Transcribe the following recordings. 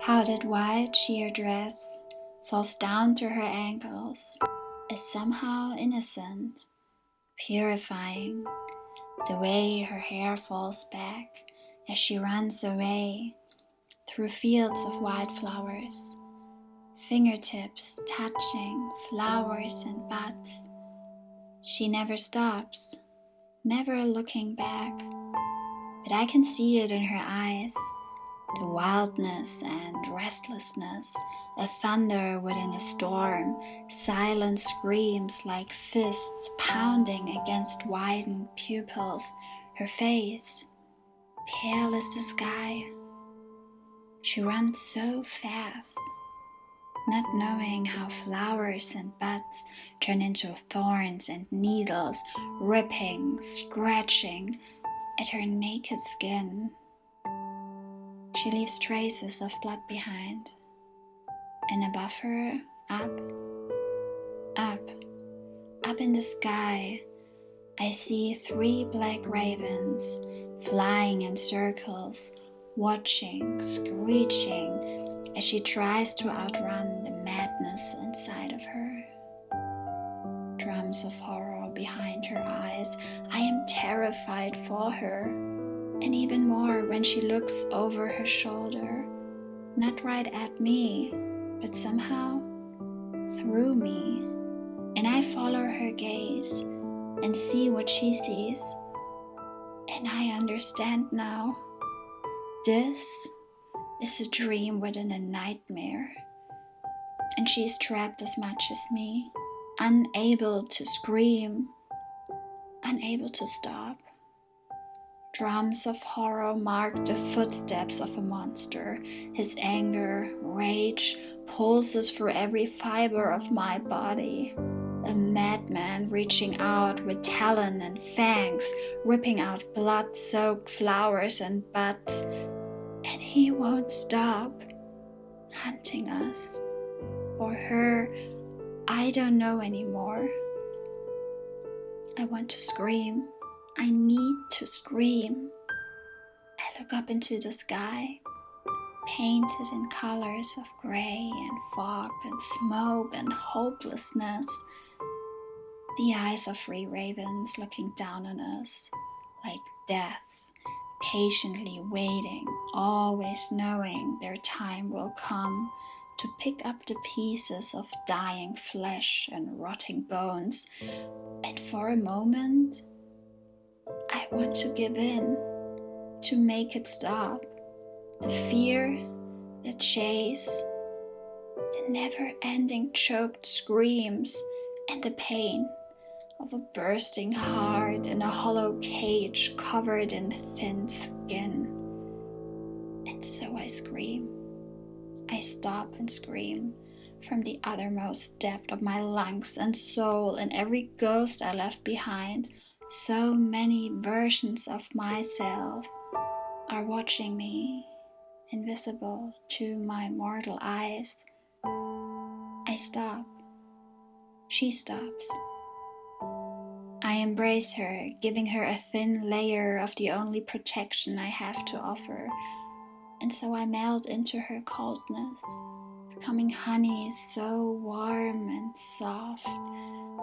How that white sheer dress falls down to her ankles is somehow innocent, purifying, the way her hair falls back as she runs away through fields of wildflowers, fingertips touching flowers and buds. She never stops, never looking back, but I can see it in her eyes, the wildness and restlessness, a thunder within a storm, silent screams like fists pounding against widened pupils, her face pale as the sky. She runs so fast, not knowing how flowers and buds turn into thorns and needles, ripping, scratching at her naked skin. She leaves traces of blood behind, and above her, up in the sky, I see 3 black ravens flying in circles, watching, screeching as she tries to outrun the madness inside of her. Drums of horror behind her eyes. I am terrified for her, and even more when she looks over her shoulder, not right at me, but somehow through me, and I follow her gaze and see what she sees, and I understand now. This is a dream within a nightmare, and she's trapped as much as me, unable to scream, unable to stop. Drums of horror mark the footsteps of a monster. His anger, rage pulses through every fiber of my body. A madman reaching out with talon and fangs, ripping out blood-soaked flowers and buds. And he won't stop hunting us. Or her, I don't know anymore. I want to scream. I need to scream. I look up into the sky, painted in colors of gray and fog and smoke and hopelessness. The eyes of 3 ravens looking down on us like death, patiently waiting, always knowing their time will come to pick up the pieces of dying flesh and rotting bones. And for a moment, I want to give in, to make it stop. The fear, the chase, the never-ending choked screams, and the pain of a bursting heart in a hollow cage covered in thin skin. And so I scream. I stop and scream from the uttermost depth of my lungs and soul, and every ghost I left behind. So many versions of myself are watching me, invisible to my mortal eyes. I stop. She stops. I embrace her, giving her a thin layer of the only protection I have to offer. And so I melt into her coldness, becoming honey so warm and soft,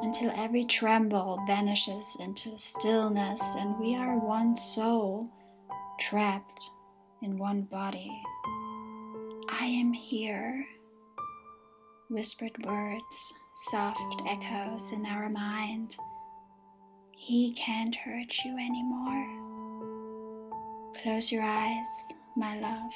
until every tremble vanishes into stillness, and we are one soul, trapped in one body. I am here. Whispered words, soft echoes in our mind. He can't hurt you anymore. Close your eyes, my love.